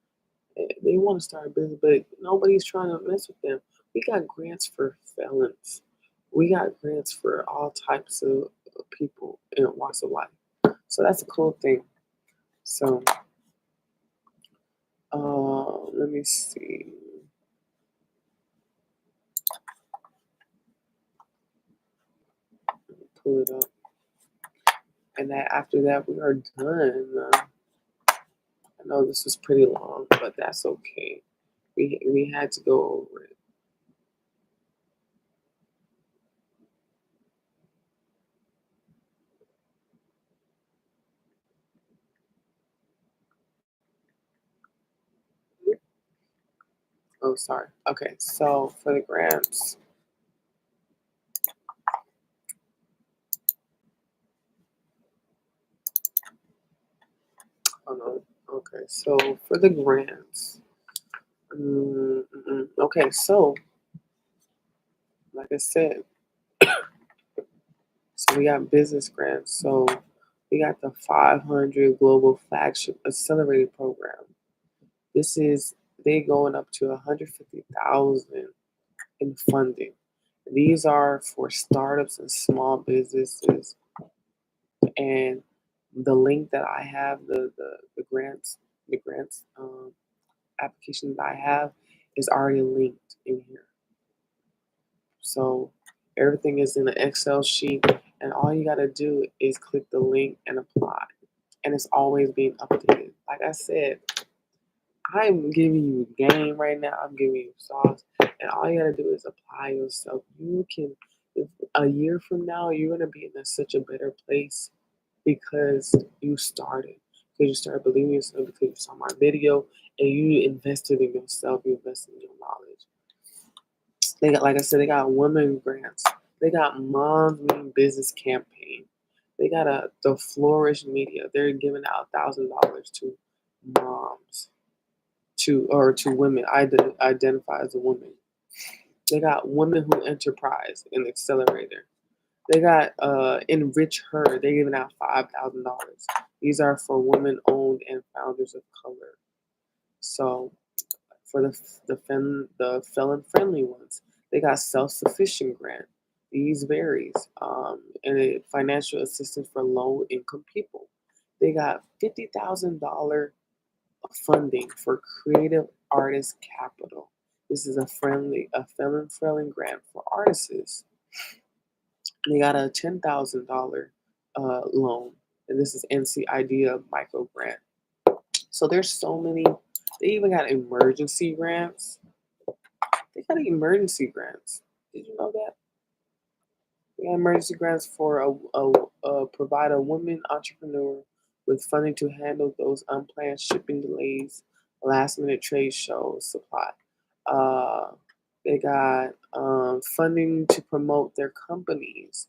they want to start a business, but nobody's trying to mess with them. We got grants for felons. We got grants for all types of people in walks of life. So that's a cool thing. So let me see. Pull it up. And after that, we are done. I know this was pretty long. but that's okay. We had to go over it. Oh, sorry. Okay, so for the grants, hold on. Okay, so for the grants, okay, so like I said, so we got business grants. So we got the 500 Global Flagship Accelerated Program. This is they going up to 150,000 in funding. These are for startups and small businesses. And the link that I have, the grants application that I have is already linked in here. So everything is in an Excel sheet, and all you gotta do is click the link and apply. And it's always being updated. Like I said, I'm giving you game right now. I'm giving you sauce, and all you gotta do is apply yourself. You can, if a year from now, you're gonna be in such a better place because you started, because you started believing in yourself, because you saw my video and you invested in yourself. You invested in your knowledge. They got, like I said, they got women grants. They got moms meeting business campaign. They got the Flourish Media. They're giving out $1,000 to moms to women identify as a woman. They got Women Who Enterprise and Accelerator. They got Enrich Her. They're giving out $5,000. These are for women owned and founders of color. So for the felon friendly ones, they got self sufficient grant. These varies and financial assistance for low income people. They got $50,000 funding for creative artist capital. This is a felon friendly grant for artists. They got a $10,000 loan, and this is NC Idea micro grant. So there's so many. They even got emergency grants. They got emergency grants. Did you know that? They got emergency grants for provide a woman entrepreneur with funding to handle those unplanned shipping delays, last minute trade shows, supply. Uh, they got funding to promote their companies,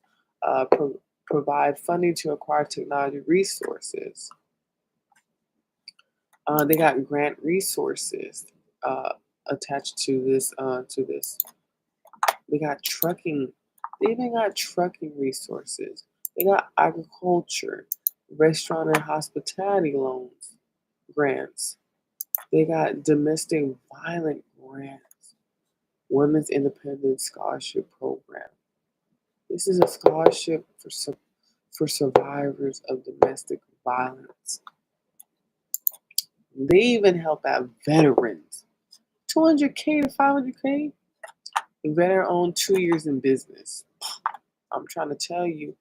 provide funding to acquire technology resources. They got grant resources uh, attached to this. They got trucking. They even got trucking resources. They got agriculture, restaurant and hospitality loans, grants. They got domestic violence grants, women's independent scholarship program. This is a scholarship for survivors of domestic violence. They even help out veterans. 200K to 500K. Veteran owned 2 years in business. I'm trying to tell you,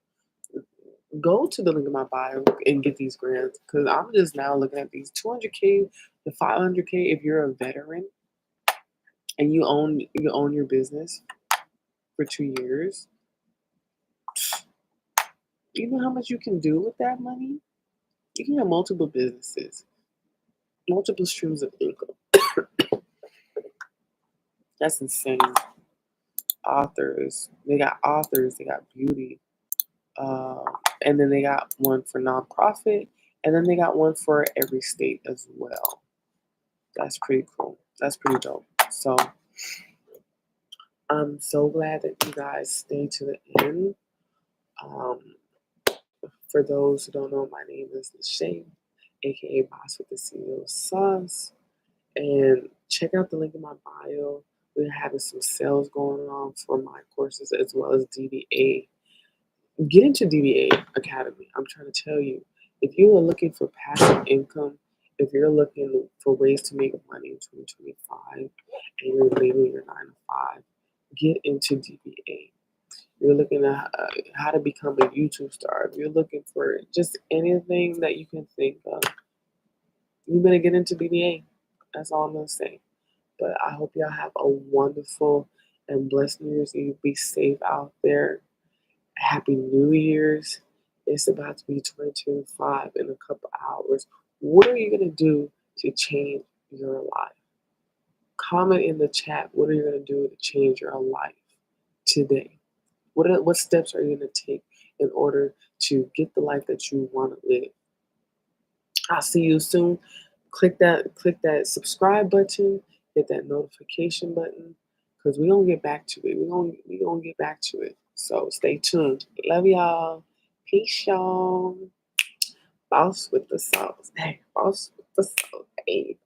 go to the link in my bio and get these grants because I'm just now looking at these 200K to 500K if you're a veteran and you own your business for 2 years. You know how much you can do with that money? You can have multiple businesses, multiple streams of income. That's insane. Authors, they got beauty, uh, and then they got one for nonprofit, and then they got one for every state as well. That's pretty cool. That's pretty dope. So I'm so glad that you guys stayed to the end. Um, for those who don't know, my name is Chae, aka Boss with the CEO Sauce. And check out the link in my bio. We're having some sales going on for my courses as well as DBA. Get into DBA Academy. I'm trying to tell you, if you are looking for passive income, if you're looking for ways to make money in 2025 and you're leaving your 9 to 5, get into DBA. You're looking at how to become a YouTube star. If you're looking for just anything that you can think of, you better get into DBA. That's all I'm gonna say. But I hope y'all have a wonderful and blessed New Year's Eve. Be safe out there. Happy New Year's. It's about to be 2025 in a couple hours. What are you gonna do to change your life? Comment in the chat. What are you gonna do to change your life today? What steps are you gonna take in order to get the life that you want to live? I'll see you soon. Click that subscribe button, hit that notification button, because we gonna get back to it. We gonna get back to it. So stay tuned. Love y'all. Peace, y'all. Boss with the sauce. Hey, boss with the sauce. Hey.